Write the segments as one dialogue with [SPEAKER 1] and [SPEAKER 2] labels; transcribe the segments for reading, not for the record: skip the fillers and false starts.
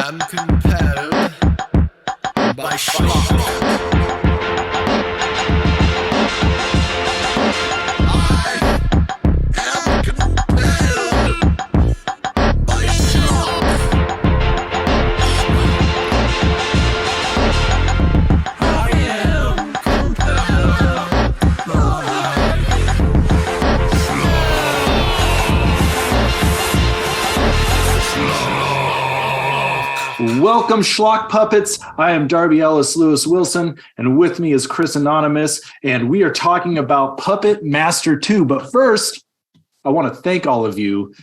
[SPEAKER 1] am compelled by shock.
[SPEAKER 2] Welcome, Schlock Puppets. I am Darby Ellis Lewis Wilson, and with me is Chris Anonymous, and we are talking about Puppet Master 2. But first, I want to thank all of you.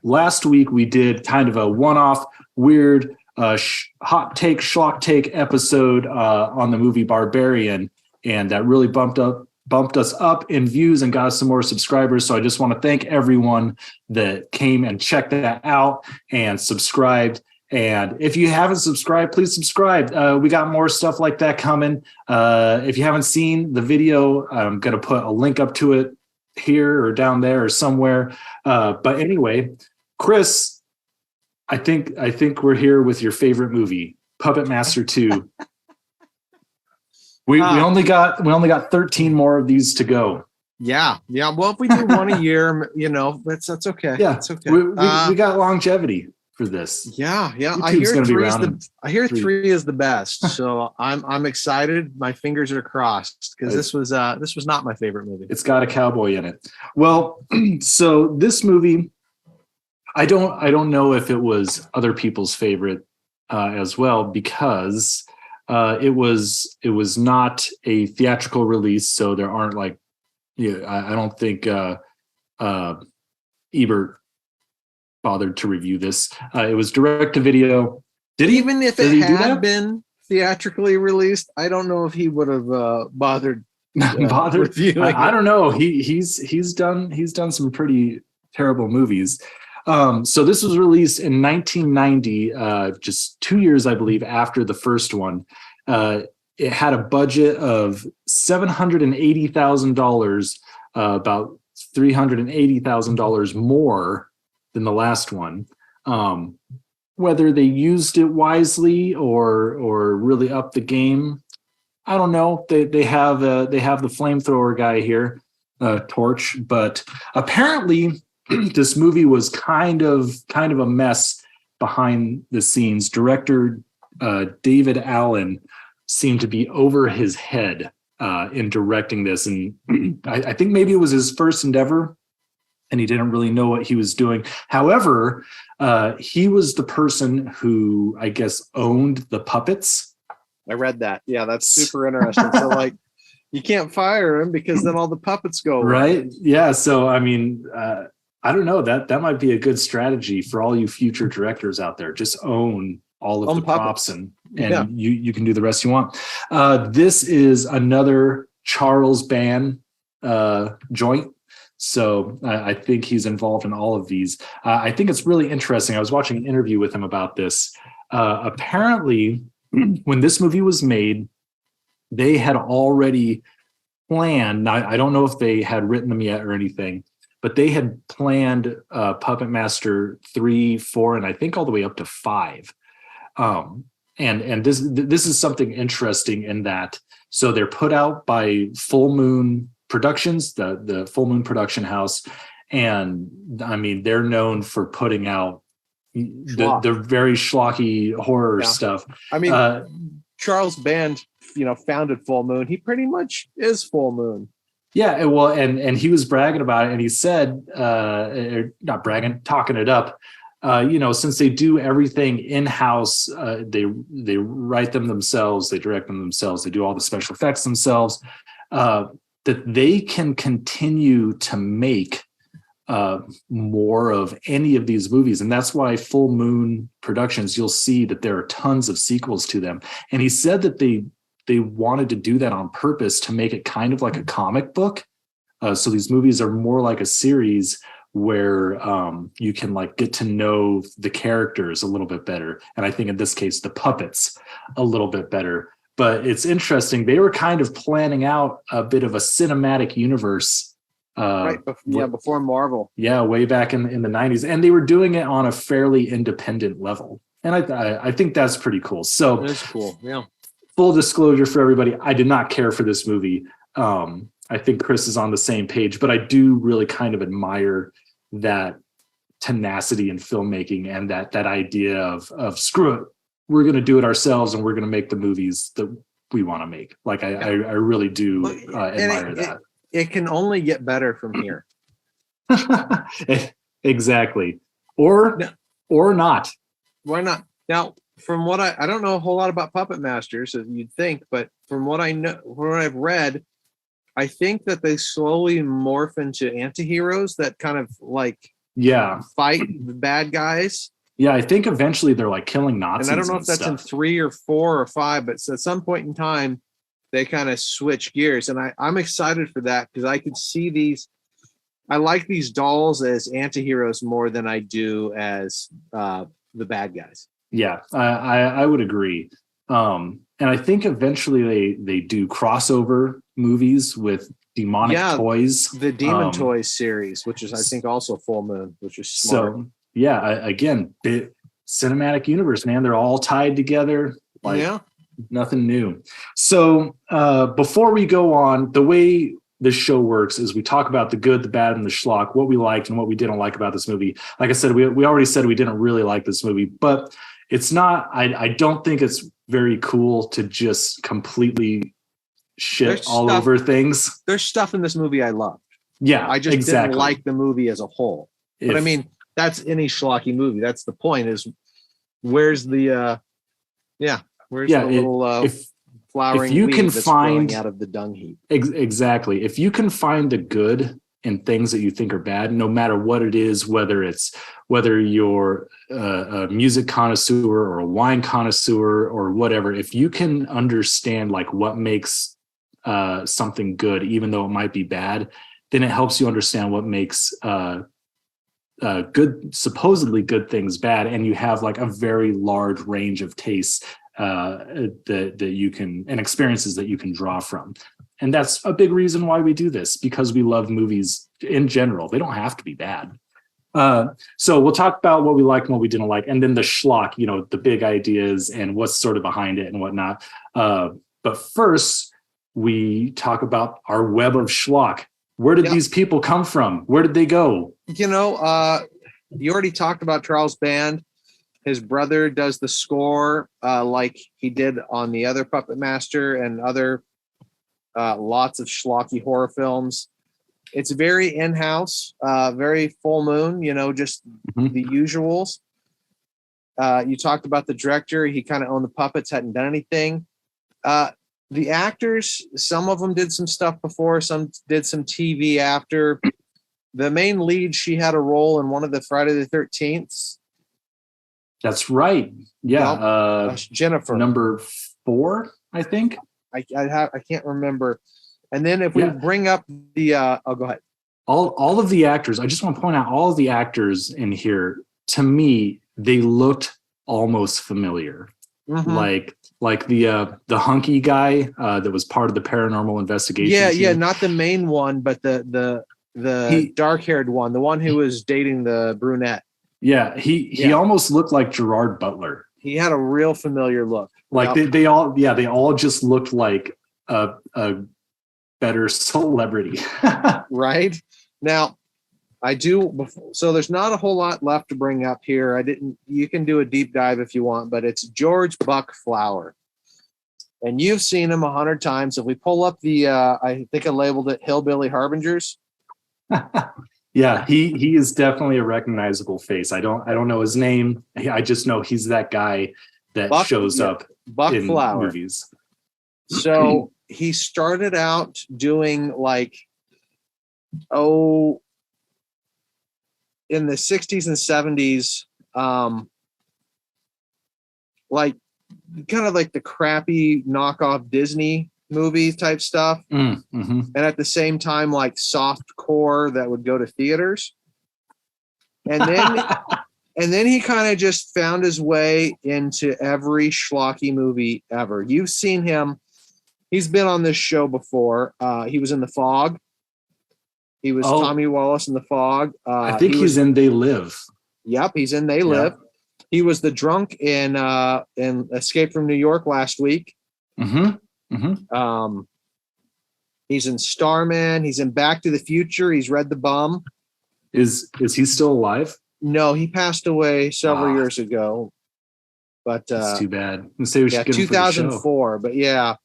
[SPEAKER 2] Last week, we did kind of a one-off, weird, hot take, schlock take episode on the movie Barbarian, and that really bumped us up in views and got us some more subscribers. So I just want to thank everyone that came and checked that out and subscribed. And if you haven't subscribed, please subscribe. We got more stuff like that coming. If you haven't seen the video, I'm going to put a link up to it here or down there or somewhere. But anyway, Chris, I think we're here with your favorite movie, Puppet Master 2. We only got 13 more of these to go.
[SPEAKER 3] Yeah. Well, if we do one a year, that's okay.
[SPEAKER 2] Yeah,
[SPEAKER 3] it's okay.
[SPEAKER 2] We got longevity for this.
[SPEAKER 3] Yeah.
[SPEAKER 2] YouTube's
[SPEAKER 3] I hear three is the best. So I'm excited. My fingers are crossed because this was not my favorite movie.
[SPEAKER 2] It's got a cowboy in it. Well, so this movie, I don't know if it was other people's favorite as well, because it was not a theatrical release, so there aren't I don't think Ebert bothered to review this. It was direct to video.
[SPEAKER 3] Even if it had been theatrically released, I don't know if he would have bothered reviewing.
[SPEAKER 2] I don't know. He's done some pretty terrible movies. So this was released in 1990, just 2 years, I believe, after the first one. It had a budget of $780,000, about $380,000 more than the last one. Whether they used it wisely or really upped the game, I don't know. They have the flamethrower guy here, Torch, but apparently this movie was kind of a mess behind the scenes. Director David Allen seemed to be over his head in directing this, and I think maybe it was his first endeavor, and he didn't really know what he was doing. However, he was the person who, I guess, owned the puppets.
[SPEAKER 3] I read that. Yeah, that's super interesting. So, you can't fire him because then all the puppets go away.
[SPEAKER 2] Right? Yeah. So, I mean, I don't know. That might be a good strategy for all you future directors out there. Just own all of the props and you can do the rest you want. This is another Charles Band joint. So I think he's involved in all of these. I think it's really interesting. I was watching an interview with him about this. Apparently, when this movie was made, they had already planned. Now, I don't know if they had written them yet or anything, but they had planned Puppet Master 3, 4, and I think all the way up to 5. And this is something interesting in that. So they're put out by Full Moon Productions, the Full Moon production house, and I mean they're known for putting out the very schlocky horror stuff.
[SPEAKER 3] I mean, Charles Band, founded Full Moon. He pretty much is Full Moon.
[SPEAKER 2] Yeah, well, and he was bragging about it, and he said, not bragging, talking it up. Since they do everything in-house, they write them themselves, they direct them themselves, they do all the special effects themselves. That they can continue to make more of any of these movies. And that's why Full Moon Productions, you'll see that there are tons of sequels to them. And he said that they wanted to do that on purpose to make it kind of like a comic book. So these movies are more like a series where you can get to know the characters a little bit better. And I think in this case, the puppets a little bit better. But it's interesting. They were kind of planning out a bit of a cinematic universe
[SPEAKER 3] Right. Before Marvel.
[SPEAKER 2] Yeah, way back in the 90s. And they were doing it on a fairly independent level. And I think that's pretty cool. So
[SPEAKER 3] that's cool. Yeah.
[SPEAKER 2] Full disclosure for everybody, I did not care for this movie. I think Chris is on the same page, but I do really kind of admire that tenacity in filmmaking and that idea of screw it, we're going to do it ourselves and we're going to make the movies that we want to make. Like I really do admire that.
[SPEAKER 3] It can only get better from here.
[SPEAKER 2] Exactly. Or not.
[SPEAKER 3] Why not? Now, from what I don't know a whole lot about Puppet Masters, as you'd think, but from what I know, from what I've read, I think that they slowly morph into anti-heroes that kind of like fight the bad guys.
[SPEAKER 2] Yeah, I think eventually they're like killing Nazis.
[SPEAKER 3] And I don't know if that's in 3 or 4 or 5, but at some point in time, they kind of switch gears. And I'm excited for that because I could see these. I like these dolls as anti-heroes more than I do as the bad guys.
[SPEAKER 2] Yeah, I would agree. And I think eventually they do crossover movies with demonic toys.
[SPEAKER 3] The Demon Toys series, which is I think also Full Moon, which is smart. So
[SPEAKER 2] again, the cinematic universe, man, they're all tied together. Like nothing new. So before we go on, the way this show works is we talk about the good, the bad, and the schlock, what we liked and what we didn't like about this movie. Like I said, we already said we didn't really like this movie, but it's not, I don't think it's very cool to just completely shit all over things.
[SPEAKER 3] There's stuff in this movie I loved.
[SPEAKER 2] Yeah,
[SPEAKER 3] I just didn't like the movie as a whole. But I mean, that's any schlocky movie. That's the point is where's the little flowering
[SPEAKER 2] if you
[SPEAKER 3] weed
[SPEAKER 2] can
[SPEAKER 3] that's
[SPEAKER 2] find
[SPEAKER 3] growing out of the dung heap.
[SPEAKER 2] Exactly. If you can find the good in things that you think are bad, no matter what it is, whether you're a music connoisseur or a wine connoisseur or whatever, if you can understand like what makes something good, even though it might be bad, then it helps you understand what makes supposedly good things bad, and you have like a very large range of tastes that you can and experiences that you can draw from. And that's a big reason why we do this, because we love movies in general. They don't have to be bad. So we'll talk about what we liked and what we didn't like, and then the schlock, the big ideas and what's sort of behind it and whatnot. But first, we talk about our web of schlock. Where did these people come from? Where did they go?
[SPEAKER 3] You already talked about Charles Band. His brother does the score like he did on the other Puppet Master and other lots of schlocky horror films. It's very in-house, very Full Moon, just the usuals. You talked about the director. He kind of owned the puppets, hadn't done anything. The actors, some of them did some stuff before, some did some TV after. The main lead, she had a role in one of the Friday the 13th.
[SPEAKER 2] That's right. Yeah.
[SPEAKER 3] Jennifer.
[SPEAKER 2] Number 4, I think.
[SPEAKER 3] I can't remember. And then if we bring up the go ahead.
[SPEAKER 2] All of the actors, I just want to point out all of the actors in here, to me, they looked almost familiar. Mm-hmm. Like the hunky guy that was part of the paranormal investigation team.
[SPEAKER 3] Yeah, not the main one, but the dark-haired one, the one who was dating the brunette.
[SPEAKER 2] Yeah, he almost looked like Gerard Butler.
[SPEAKER 3] He had a real familiar look.
[SPEAKER 2] Like they all just looked like a better celebrity.
[SPEAKER 3] Right? Now, so there's not a whole lot left to bring up here. You can do a deep dive if you want, but it's George Buck Flower. And you've seen him 100 times. If we pull up I think I labeled it Hillbilly Harbingers.
[SPEAKER 2] Yeah, he is definitely a recognizable face. I don't know his name. I just know he's that guy that shows up in
[SPEAKER 3] Flower.
[SPEAKER 2] movies.
[SPEAKER 3] So he started out doing in the 60s and 70s, kind of like the crappy knockoff Disney movie type stuff.
[SPEAKER 2] Mm-hmm.
[SPEAKER 3] And at the same time, like soft core that would go to theaters. And then and then he kind of just found his way into every schlocky movie ever. You've seen him. He's been on this show before. He was in The Fog. He was Tommy Wallace in The Fog.
[SPEAKER 2] I think he's in They Live.
[SPEAKER 3] Yep, he's in They Live. He was the drunk in Escape from New York last week. He's in Starman. He's in Back to the Future. He's Red the Bum.
[SPEAKER 2] Is he still alive?
[SPEAKER 3] No, he passed away several years ago. But
[SPEAKER 2] that's too bad. Let's say we should get him for the show.
[SPEAKER 3] 2004. But yeah,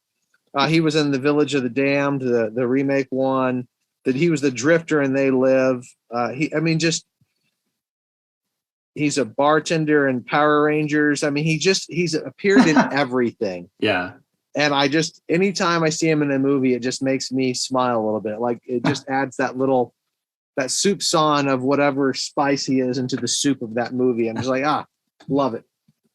[SPEAKER 3] he was in The Village of the Damned, the remake one. That he was the drifter in They Live. He's a bartender in Power Rangers. I mean, he's appeared in everything.
[SPEAKER 2] Yeah.
[SPEAKER 3] And anytime I see him in a movie, it just makes me smile a little bit. Like it just adds that soup son of whatever spice he is into the soup of that movie. I'm just like, love it.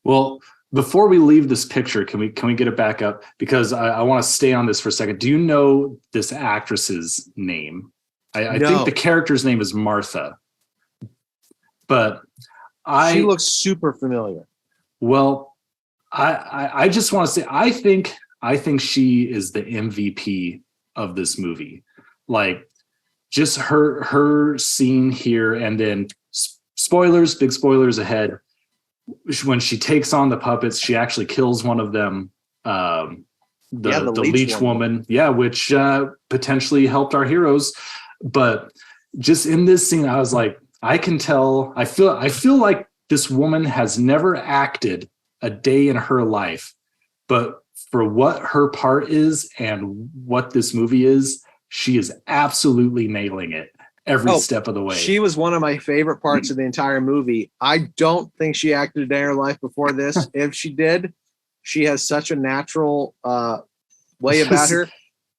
[SPEAKER 2] Well, before we leave this picture, can we get it back up? Because I want to stay on this for a second. Do you know this actress's name? I think the character's name is Martha. But
[SPEAKER 3] she looks super familiar.
[SPEAKER 2] Well, I just want to say I think she is the MVP of this movie. Like just her scene here, and then big spoilers ahead. When she takes on the puppets, she actually kills one of them. The leech woman. Yeah, which potentially helped our heroes. But just in this scene, I was like, I can tell. I feel like this woman has never acted a day in her life, but for what her part is and what this movie is, she is absolutely nailing it every step of the way.
[SPEAKER 3] She was one of my favorite parts of the entire movie. I don't think she acted a day in her life before this. If she did, she has such a natural way about her.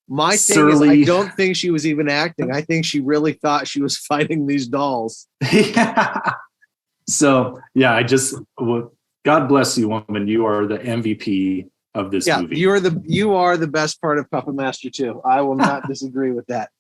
[SPEAKER 3] My thing is, I don't think she was even acting. I think she really thought she was fighting these dolls.
[SPEAKER 2] Yeah. So, yeah, God bless you, woman. You are the MVP of this movie.
[SPEAKER 3] You are the best part of Puppet Master 2. I will not disagree with that.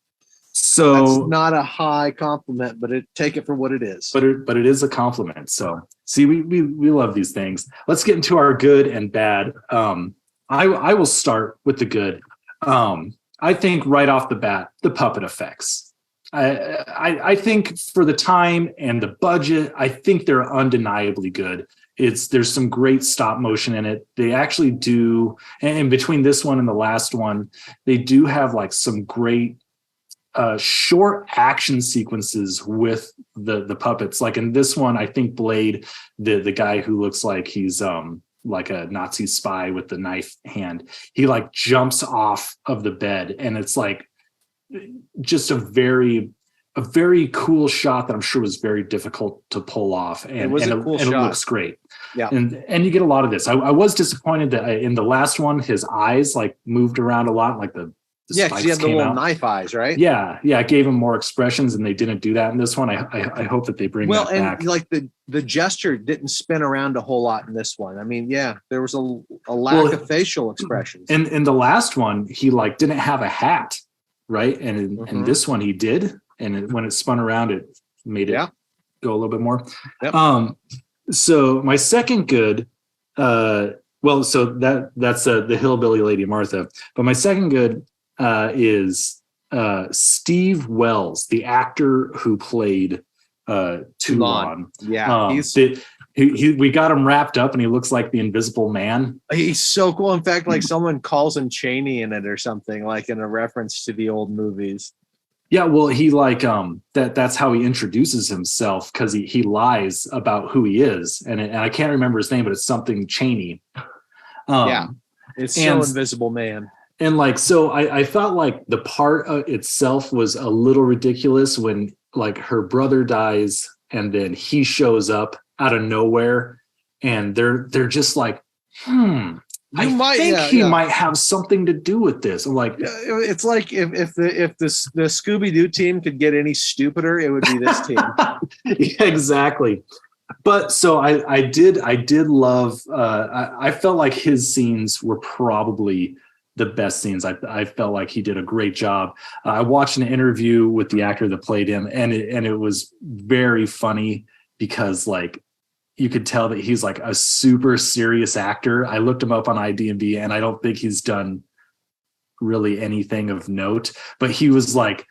[SPEAKER 2] So
[SPEAKER 3] that's not a high compliment, but take it for what it is.
[SPEAKER 2] But it is a compliment. So see, we love these things. Let's get into our good and bad. I will start with the good. I think right off the bat, the puppet effects. I think for the time and the budget, I think they're undeniably good. There's some great stop motion in it. They actually do, and between this one and the last one, they do have like some great short action sequences with the puppets. Like in this one, I think Blade, the guy who looks like he's like a Nazi spy with the knife hand, he like jumps off of the bed, and it's like just a very cool shot that I'm sure was very difficult to pull off, and it looks great.
[SPEAKER 3] Yeah,
[SPEAKER 2] and you get a lot of this. I was disappointed that in the last one, his eyes like moved around a lot, like the
[SPEAKER 3] because he had the little knife eyes, right?
[SPEAKER 2] Yeah, it gave him more expressions, and they didn't do that in this one. I hope that they bring that back.
[SPEAKER 3] Like the gesture didn't spin around a whole lot in this one. I mean, there was a lack of facial expressions.
[SPEAKER 2] In the last one, he like didn't have a hat, right? And in this one, he did. And when it spun around, it made it go a little bit more.
[SPEAKER 3] Yep.
[SPEAKER 2] So my second good, so that's the hillbilly lady Martha. But my second good is Steve Wells, the actor who played Toulon.
[SPEAKER 3] Yeah,
[SPEAKER 2] we got him wrapped up, and he looks like the Invisible Man.
[SPEAKER 3] He's so cool. In fact, like someone calls him Cheney in it or something, like in a reference to the old movies.
[SPEAKER 2] Yeah, well, he like that's how he introduces himself, because he lies about who he is, and I can't remember his name, but it's something Cheney.
[SPEAKER 3] It's so Invisible Man.
[SPEAKER 2] And like, so I thought like the part itself was a little ridiculous when like her brother dies, and then he shows up out of nowhere, and they're just like, he might have something to do with this. I'm like,
[SPEAKER 3] it's like if the Scooby-Doo team could get any stupider, it would be this team.
[SPEAKER 2] Yeah, exactly. But so I did love. I felt like his scenes were probably the best scenes. I felt like he did a great job. I watched an interview with the actor that played him, and it was very funny, because like you could tell that he's like a super serious actor. I looked him up on IMDb, and I don't think he's done really anything of note, but he was like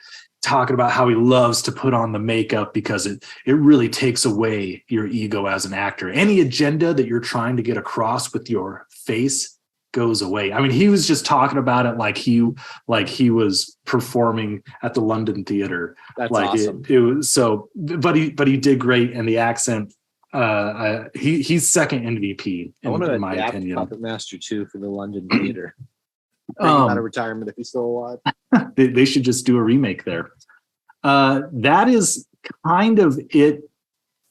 [SPEAKER 2] talking about how he loves to put on the makeup because it really takes away your ego as an actor. Any agenda that you're trying to get across with your face goes away. I mean, he was just talking about it like he was performing at the London Theater.
[SPEAKER 3] That's
[SPEAKER 2] like
[SPEAKER 3] awesome.
[SPEAKER 2] It was so, but he did great, and the accent. He's second MVP in my opinion.
[SPEAKER 3] Puppet Master 2 for the London Theater. Bring him out of retirement if he's still alive.
[SPEAKER 2] They should just do a remake there. That is kind of it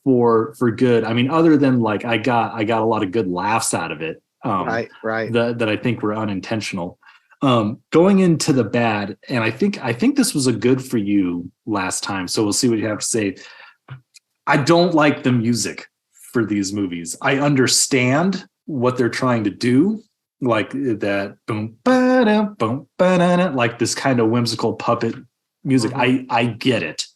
[SPEAKER 2] for good. I mean, other than like I got a lot of good laughs out of it.
[SPEAKER 3] Right.
[SPEAKER 2] That I think were unintentional. Going into the bad, and I think this was a good for you last time. So we'll see what you have to say. I don't like the music for these movies. I understand what they're trying to do, like that boom, ba-da, boom, ba-da-da, like this kind of whimsical puppet music. I get it,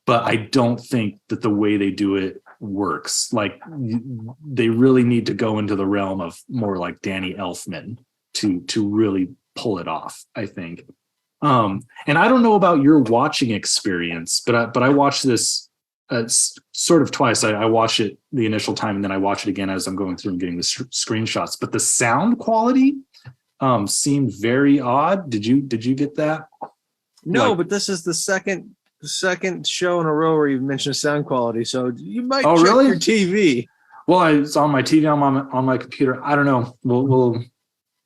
[SPEAKER 2] but I don't think that the way they do it works. Like they really need to go into the realm of more like Danny Elfman to really pull it off, I think. And I don't know about your watching experience, but I watched this sort of twice. I watched it the initial time, and then I watch it again as I'm going through and getting the screenshots. But the sound quality seemed very odd. Did you get that?
[SPEAKER 3] No, but this is the second show in a row where you've mentioned sound quality, so you might check
[SPEAKER 2] really?
[SPEAKER 3] your TV.
[SPEAKER 2] Well, it's on my TV, on my computer. I don't know. We'll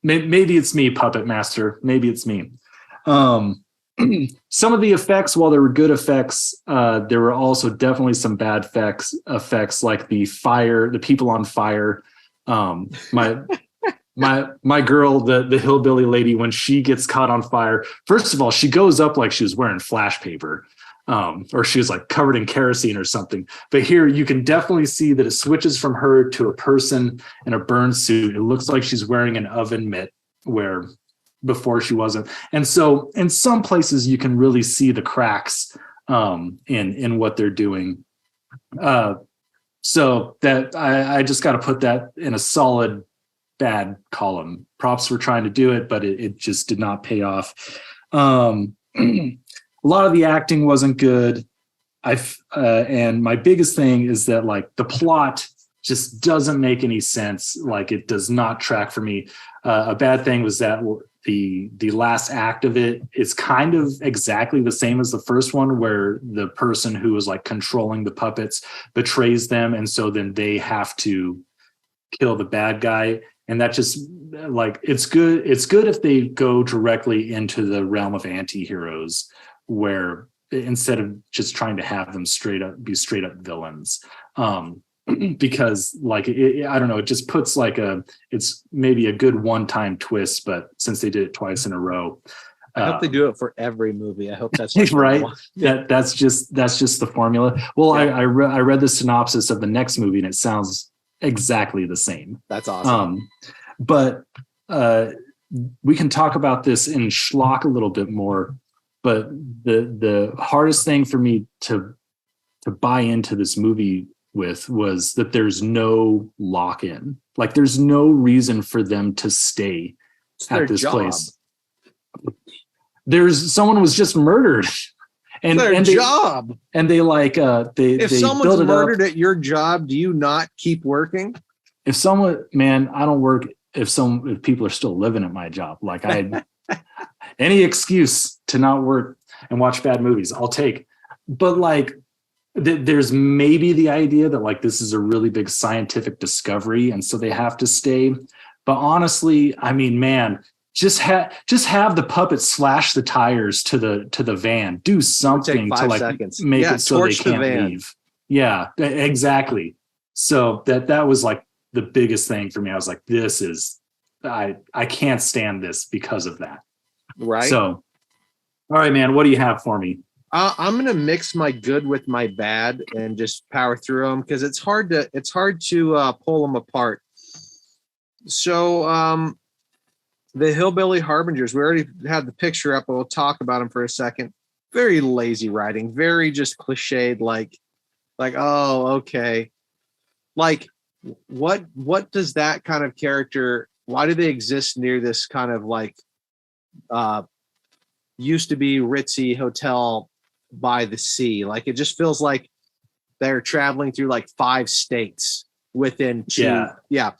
[SPEAKER 2] maybe it's me, Puppet Master. Maybe it's me. Some of the effects, while there were good effects, there were also definitely some bad effects like the people on fire. My girl, the hillbilly lady, when she gets caught on fire, first of all, she goes up like she was wearing flash paper, or she was like covered in kerosene or something. But here you can definitely see that it switches from her to a person in a burn suit. It looks like she's wearing an oven mitt where before she wasn't. And so in some places you can really see the cracks in what they're doing. So that I just got to put that in a solid bad column. Props were trying to do it, but it just did not pay off. A lot of the acting wasn't good. And my biggest thing is that like the plot just doesn't make any sense. Like it does not track for me. A bad thing was that the last act of it is kind of exactly the same as the first one, where the person who was like controlling the puppets betrays them, and so then they have to kill the bad guy. And that just like it's good if they go directly into the realm of anti-heroes, where instead of just trying to have them straight up villains. Because like I don't know, it just puts like it's maybe a good one-time twist, but since they did it twice in a row,
[SPEAKER 3] I hope they do it for every movie. I hope that's like
[SPEAKER 2] right. That's just the formula. Well, yeah. I read the synopsis of the next movie, and it sounds exactly the same.
[SPEAKER 3] That's awesome.
[SPEAKER 2] But we can talk about this in schlock a little bit more. But the hardest thing for me to buy into this movie with was that there's no lock-in. Like there's no reason for them to stay at this place. Someone was just murdered. And they like if
[SPEAKER 3] someone's murdered at your job, do you not keep working?
[SPEAKER 2] I don't work if people are still living at my job. Like any excuse to not work and watch bad movies, I'll take. But like there's maybe the idea that like this is a really big scientific discovery, and so they have to stay. But honestly, I mean, man, just have the puppet slash the tires to the van. Do something to like make it so they can't leave. Yeah, exactly. So that was like the biggest thing for me. I was like, this is I can't stand this because of that.
[SPEAKER 3] Right.
[SPEAKER 2] So, all right, man, what do you have for me?
[SPEAKER 3] I'm going to mix my good with my bad and just power through them because it's hard to pull them apart. So the Hillbilly Harbingers, we already had the picture up, but we'll talk about them for a second. Very lazy writing, very just cliched, like, oh, okay. Like, what does that kind of character, why do they exist near this kind of like used to be ritzy hotel by the sea. Like it just feels like they're traveling through like 5 states within 2. Yeah.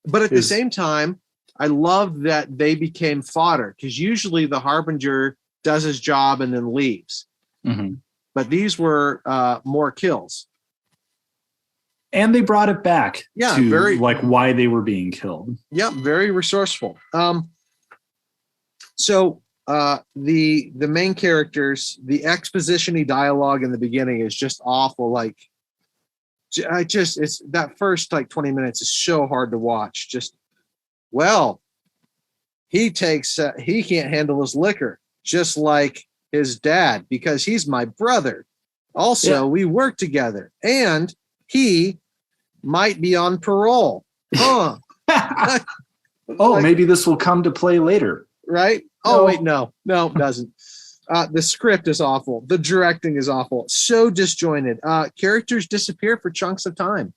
[SPEAKER 3] But at the same time, I love that they became fodder, because usually the Harbinger does his job and then leaves.
[SPEAKER 2] Mm-hmm.
[SPEAKER 3] But these were more kills.
[SPEAKER 2] And they brought it back to
[SPEAKER 3] very
[SPEAKER 2] like why they were being killed.
[SPEAKER 3] Yeah, very resourceful. So the main characters, the exposition-y dialogue in the beginning is just awful. Like it's that first like 20 minutes is so hard to watch. Just, well, he can't handle his liquor, just like his dad, because he's my brother. Also, we work together, and he might be on parole. Huh.
[SPEAKER 2] Maybe this will come to play later.
[SPEAKER 3] Right? Oh, wait, no, it doesn't. The script is awful. The directing is awful. So disjointed. Characters disappear for chunks of time.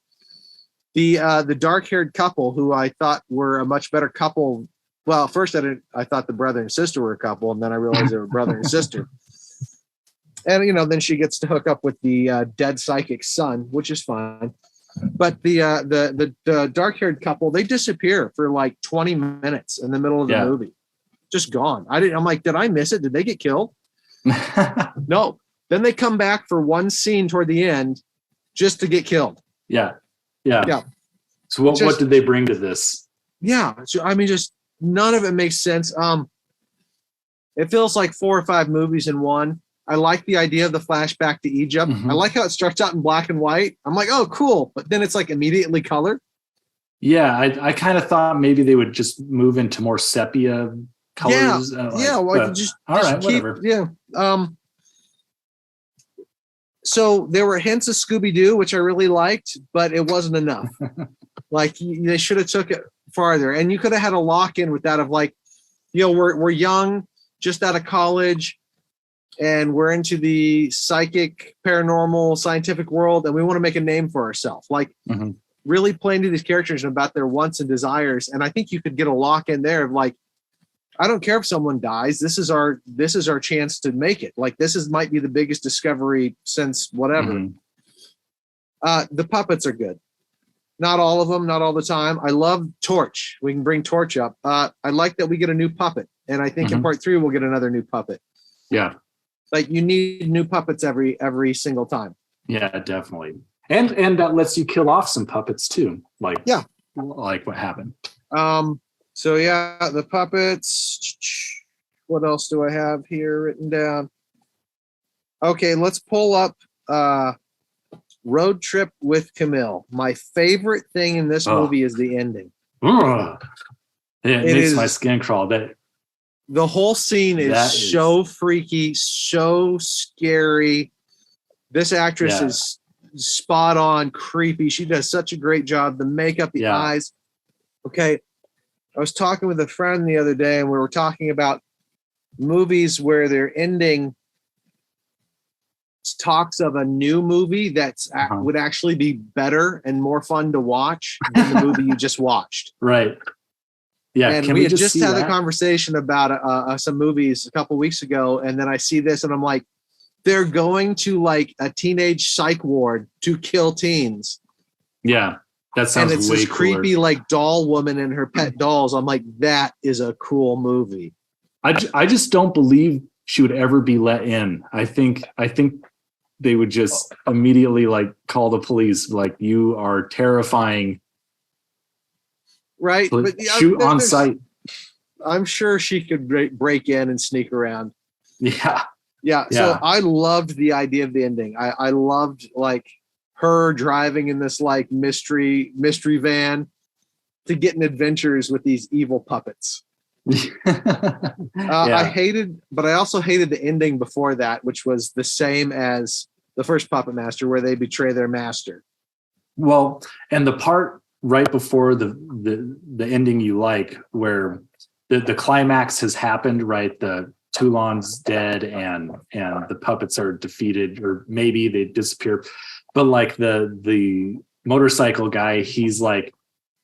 [SPEAKER 3] The dark-haired couple, who I thought were a much better couple. Well, first I thought the brother and sister were a couple, and then I realized they were brother and sister. And then she gets to hook up with the dead psychic son, which is fine. But the dark-haired couple, they disappear for like 20 minutes in the middle of the movie. Just gone. I'm like, did I miss it? Did they get killed? No. Then they come back for one scene toward the end just to get killed.
[SPEAKER 2] Yeah. So what did they bring to this?
[SPEAKER 3] Yeah. So I mean, just none of it makes sense. It feels like 4 or 5 movies in one. I like the idea of the flashback to Egypt. Mm-hmm. I like how it starts out in black and white. I'm like, oh, cool. But then it's like immediately color.
[SPEAKER 2] Yeah. I kind of thought maybe they would just move into more sepia colors.
[SPEAKER 3] Just
[SPEAKER 2] keep, whatever.
[SPEAKER 3] Yeah. So there were hints of Scooby-Doo, which I really liked, but it wasn't enough. Like they should have took it farther, and you could have had a lock-in with that of like, we're young, just out of college, and we're into the psychic, paranormal, scientific world, and we want to make a name for ourselves. Like really playing to these characters about their wants and desires. And I think you could get a lock in there of like, I don't care if someone dies. This is our chance to make it. Like might be the biggest discovery since whatever. Mm-hmm. The puppets are good. Not all of them, not all the time. I love Torch. We can bring Torch up. I like that we get a new puppet, and I think in part 3 we'll get another new puppet.
[SPEAKER 2] Yeah,
[SPEAKER 3] like you need new puppets every single time.
[SPEAKER 2] Yeah, definitely. And that lets you kill off some puppets too. Like what happened.
[SPEAKER 3] So yeah, the puppets. What else do I have here written down? Okay, let's pull up Road Trip with Camille. My favorite thing in this movie is the ending.
[SPEAKER 2] It makes my skin crawl.
[SPEAKER 3] The whole scene is so freaky, so scary. This actress is spot on, creepy. She does such a great job. The makeup, the eyes. Okay. I was talking with a friend the other day, and we were talking about movies where their ending talks of a new movie that's would actually be better and more fun to watch than the movie you just watched.
[SPEAKER 2] Right. Yeah.
[SPEAKER 3] And we had just had a conversation about some movies a couple weeks ago, and then I see this, and I'm like, they're going to like a teenage psych ward to kill teens.
[SPEAKER 2] Yeah. That sounds
[SPEAKER 3] and it's
[SPEAKER 2] way
[SPEAKER 3] this
[SPEAKER 2] cooler.
[SPEAKER 3] Creepy like doll woman and her pet dolls. I'm like, that is a cool movie.
[SPEAKER 2] I just don't believe she would ever be let in. I think they would just immediately like call the police. Like, you are terrifying.
[SPEAKER 3] Right. But
[SPEAKER 2] shoot on sight.
[SPEAKER 3] I'm sure she could break in and sneak around.
[SPEAKER 2] Yeah.
[SPEAKER 3] So I loved the idea of the ending. I loved like her driving in this like mystery van to get in adventures with these evil puppets. I also hated the ending before that, which was the same as the first Puppet Master, where they betray their master.
[SPEAKER 2] Well, and the part right before the ending you like, where the climax has happened, right? The Toulon's dead and the puppets are defeated, or maybe they disappear. But like the motorcycle guy, he's like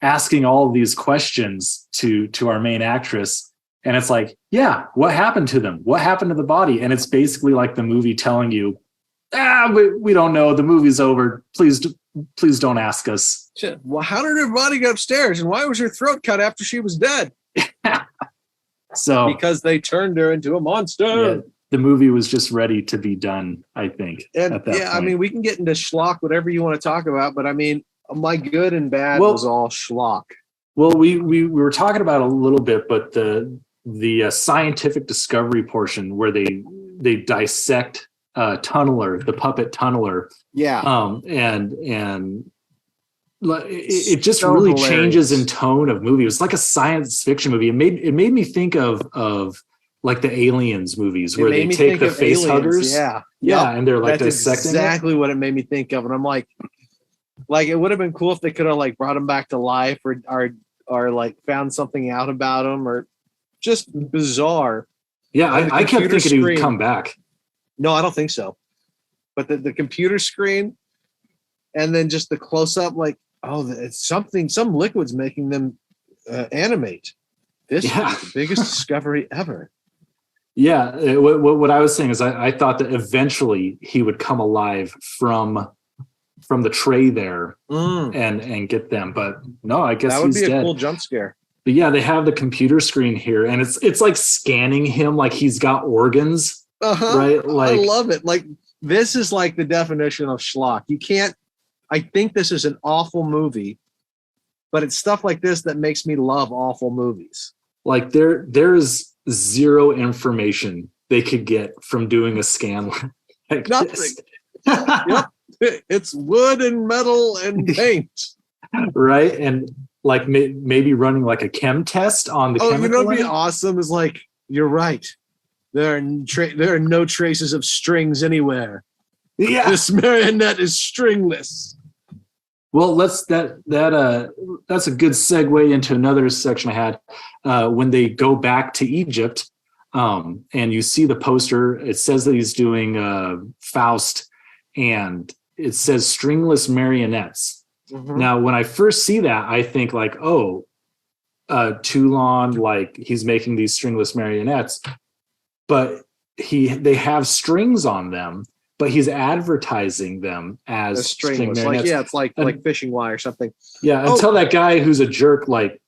[SPEAKER 2] asking all of these questions to our main actress, And it's like, yeah, what happened to them? What happened to the body? And it's basically like the movie telling you, we don't know. The movie's over. Please don't ask us.
[SPEAKER 3] Shit. Well, how did her body get upstairs? And why was her throat cut after she was dead?
[SPEAKER 2] So
[SPEAKER 3] because they turned her into a monster.
[SPEAKER 2] Yeah, the movie was just ready to be done, I think.
[SPEAKER 3] And
[SPEAKER 2] at that point.
[SPEAKER 3] I mean, we can get into schlock, whatever you want to talk about, but I mean, my good and bad was all schlock.
[SPEAKER 2] Well, we were talking about it a little bit, but the scientific discovery portion where they dissect Tunneler, the puppet Tunneler.
[SPEAKER 3] Yeah.
[SPEAKER 2] And it just so really hilarious. Changes in tone of movie. It was like a science fiction movie. It made me think of like the Aliens movies where they take the face huggers.
[SPEAKER 3] Yeah.
[SPEAKER 2] Yeah. And they're like
[SPEAKER 3] that's
[SPEAKER 2] dissecting
[SPEAKER 3] exactly what it made me think of. And I'm like it would have been cool if they could have like brought him back to life or like found something out about him or just bizarre.
[SPEAKER 2] Yeah. I kept thinking he would come back.
[SPEAKER 3] No, I don't think so. But the computer screen and then just the close up, like, oh, it's something, some liquid's making them animate. This is the biggest discovery ever.
[SPEAKER 2] Yeah. What I was saying is I thought that eventually he would come alive from the tray there and get them. But no, I guess
[SPEAKER 3] that would be a
[SPEAKER 2] dead.
[SPEAKER 3] Cool jump scare.
[SPEAKER 2] But yeah, they have the computer screen here and it's like scanning him like he's got organs. Right? Like,
[SPEAKER 3] I love it. Like, this is like the definition of schlock. You can't, I think this is an awful movie, but it's stuff like this that makes me love awful movies.
[SPEAKER 2] Like there's zero information they could get from doing a scan like
[SPEAKER 3] nothing. Yep. It's wood and metal and paint.
[SPEAKER 2] Right? And like maybe running like a chem test on the chemical.
[SPEAKER 3] You know what'd be awesome is like, you're right. There are no traces of strings anywhere.
[SPEAKER 2] Yeah.
[SPEAKER 3] This marionette is stringless.
[SPEAKER 2] Well, that's a good segue into another section I had when they go back to Egypt, and you see the poster. It says that he's doing Faust, and it says stringless marionettes. Mm-hmm. Now, when I first see that, I think like, Toulon, like he's making these stringless marionettes, but they have strings on them. But he's advertising them as
[SPEAKER 3] stringless. Like, yeah, it's like fishing wire or something.
[SPEAKER 2] Yeah, until that guy who's a jerk like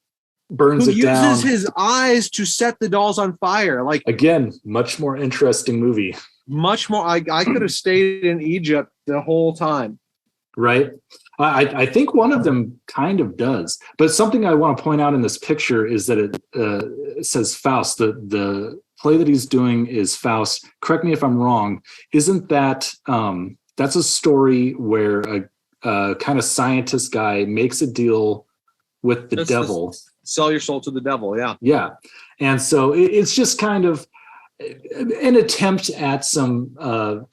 [SPEAKER 2] burns it down.
[SPEAKER 3] Who uses his eyes to set the dolls on fire. Like,
[SPEAKER 2] again, much more interesting movie.
[SPEAKER 3] Much more. I could have stayed in Egypt the whole time.
[SPEAKER 2] Right. I think one of them kind of does. But something I want to point out in this picture is that it says Faust. The play that he's doing is Faust. Correct me if I'm wrong. Isn't that that's a story where a kind of scientist guy makes a deal with the devil?
[SPEAKER 3] Sell your soul to the devil. Yeah.
[SPEAKER 2] Yeah. And so it's just kind of an attempt at some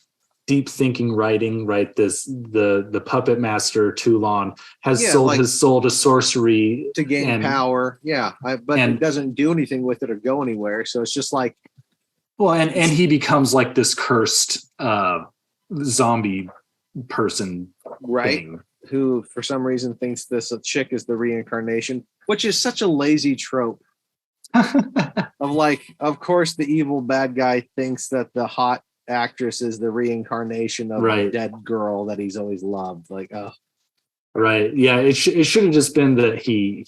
[SPEAKER 2] deep thinking writing, right? The puppet master Toulon has sold his soul to sorcery
[SPEAKER 3] to gain power. Yeah, but it doesn't do anything with it or go anywhere. So it's just like,
[SPEAKER 2] well, and he becomes like this cursed zombie person,
[SPEAKER 3] right? Thing. Who for some reason thinks this chick is the reincarnation, which is such a lazy trope. Of like, of course, the evil bad guy thinks that the hot actress is the reincarnation of a dead girl that he's always loved. Like, oh,
[SPEAKER 2] right, yeah. It should have just been that he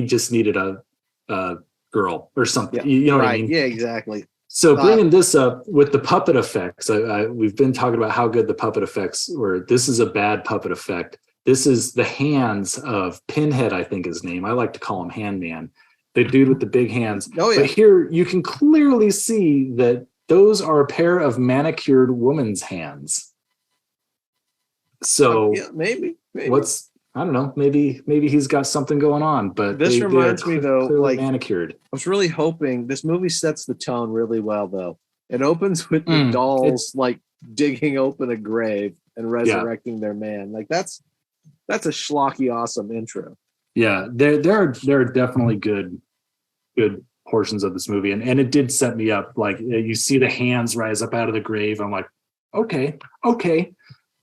[SPEAKER 2] just needed a girl or something.
[SPEAKER 3] Yeah,
[SPEAKER 2] you know what I mean?
[SPEAKER 3] Yeah, exactly.
[SPEAKER 2] So bringing this up with the puppet effects, we've been talking about how good the puppet effects were. This is a bad puppet effect. This is the hands of Pinhead, I think his name. I like to call him Handman. The dude with the big hands.
[SPEAKER 3] Oh, yeah.
[SPEAKER 2] But here you can clearly see that those are a pair of manicured woman's hands. So
[SPEAKER 3] maybe.
[SPEAKER 2] I don't know. Maybe he's got something going on. But
[SPEAKER 3] this reminds me though, like
[SPEAKER 2] manicured.
[SPEAKER 3] I was really hoping this movie sets the tone really well. Though it opens with the dolls like digging open a grave and resurrecting their man. Like that's a schlocky awesome intro.
[SPEAKER 2] Yeah, there are definitely good portions of this movie, and it did set me up. Like you see the hands rise up out of the grave. I'm like, okay.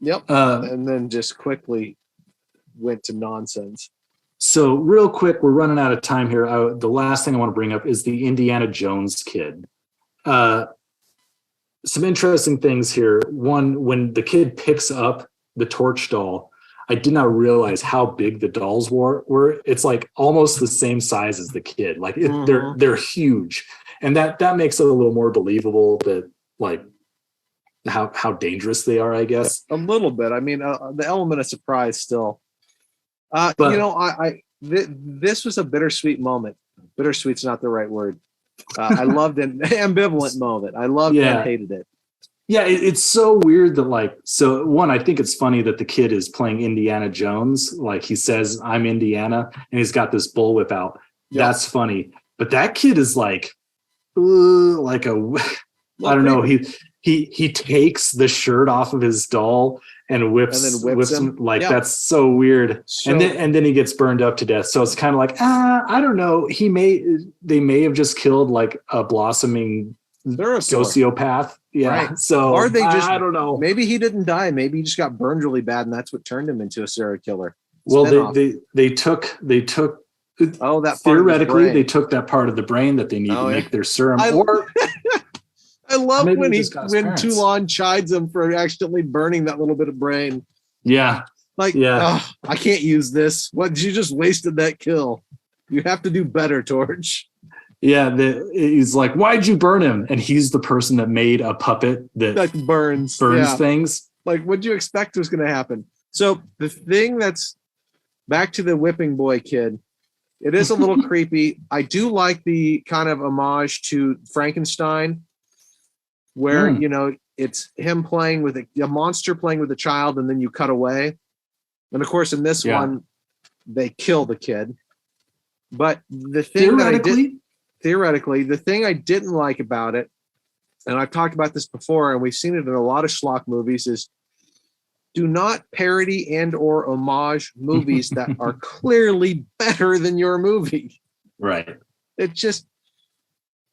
[SPEAKER 3] Yep. And then just quickly went to nonsense.
[SPEAKER 2] So real quick, we're running out of time here. The last thing I want to bring up is the Indiana Jones kid. Some interesting things here. One, when the kid picks up the torch doll, I did not realize how big the dolls were. It's like almost the same size as the kid. Like they're huge, and that makes it a little more believable that like how dangerous they are, I guess.
[SPEAKER 3] A little bit. I mean, the element of surprise still. But, this was a bittersweet moment. Bittersweet's not the right word. I loved an ambivalent moment. I loved and hated it.
[SPEAKER 2] Yeah, it's so weird that one, I think it's funny that the kid is playing Indiana Jones. Like he says, I'm Indiana, and he's got this bullwhip out. Yeah. That's funny. But that kid is like I don't know. He takes the shirt off of his doll and whips him. Like that's so weird. So, and then he gets burned up to death. So it's kind of like, I don't know. They may have just killed like a blossoming sociopath. Yeah.
[SPEAKER 3] Right.
[SPEAKER 2] So
[SPEAKER 3] or they just
[SPEAKER 2] I don't know.
[SPEAKER 3] Maybe he didn't die. Maybe he just got burned really bad, and that's what turned him into a serial killer.
[SPEAKER 2] Well, they took
[SPEAKER 3] that
[SPEAKER 2] theoretically they took that part of the brain that they need to make their serum.
[SPEAKER 3] I love when Toulon chides him for accidentally burning that little bit of brain.
[SPEAKER 2] Yeah.
[SPEAKER 3] I can't use this. What, you just wasted that kill. You have to do better, Torch. Yeah,
[SPEAKER 2] he's like, why'd you burn him? And he's the person that made a puppet that
[SPEAKER 3] burns
[SPEAKER 2] things.
[SPEAKER 3] Like, what'd you expect was going to happen? So the thing that's back to the whipping boy kid, it is a little creepy. I do like the kind of homage to Frankenstein, where, it's him playing with a monster playing with a child, and then you cut away. And of course, in this one, they kill the kid. But the thing theoretically, the thing I didn't like about it, and I've talked about this before, and we've seen it in a lot of schlock movies, is do not parody and or homage movies that are clearly better than your movie.
[SPEAKER 2] Right.
[SPEAKER 3] It's just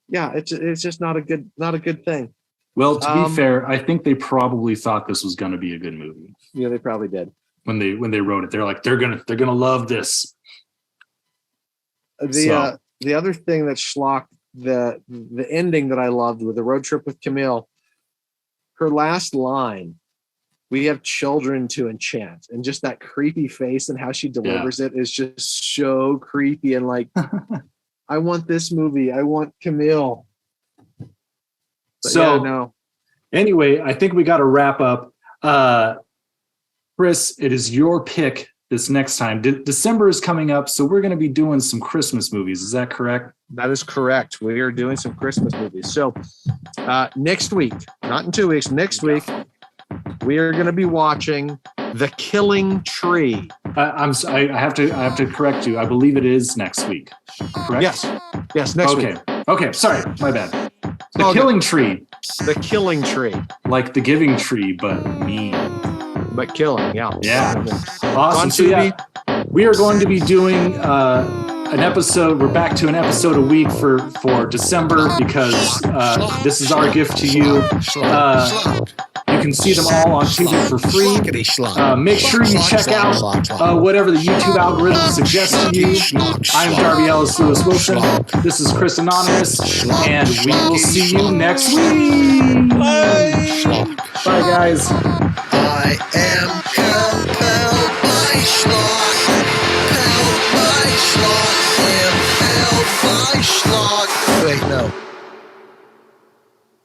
[SPEAKER 3] not a good thing.
[SPEAKER 2] Well, to be fair, I think they probably thought this was going to be a good movie.
[SPEAKER 3] Yeah, they probably did.
[SPEAKER 2] When they wrote it, they're like, they're gonna love this.
[SPEAKER 3] The other thing that schlocked, the ending that I loved with the road trip with Camille, her last line, "We have children to enchant," and just that creepy face and how she delivers it is just so creepy and like, I want this movie. I want Camille. But
[SPEAKER 2] anyway, I think we got to wrap up. Chris, it is your pick this next time. December is coming up, so we're going to be doing some Christmas movies. Is that correct?
[SPEAKER 3] That is correct. We are doing some Christmas movies. So next week, not in 2 weeks, next week, we are going to be watching The Killing Tree.
[SPEAKER 2] I have to correct you. I believe it is next week. Correct?
[SPEAKER 3] Yes, next week.
[SPEAKER 2] Okay, sorry, my bad. The Killing Tree.
[SPEAKER 3] The Killing Tree.
[SPEAKER 2] Like the Giving Tree, but mean.
[SPEAKER 3] But killing, yeah.
[SPEAKER 2] Awesome. So we are going to be doing an episode. We're back to an episode a week for December because this is our gift to you. You can see them all on Tubi for free. Make sure you check out whatever the YouTube algorithm suggests to you. I'm Darby Ellis Lewis Wilson. This is Chris Anonymous, and we will see you next week. Bye guys.
[SPEAKER 1] I am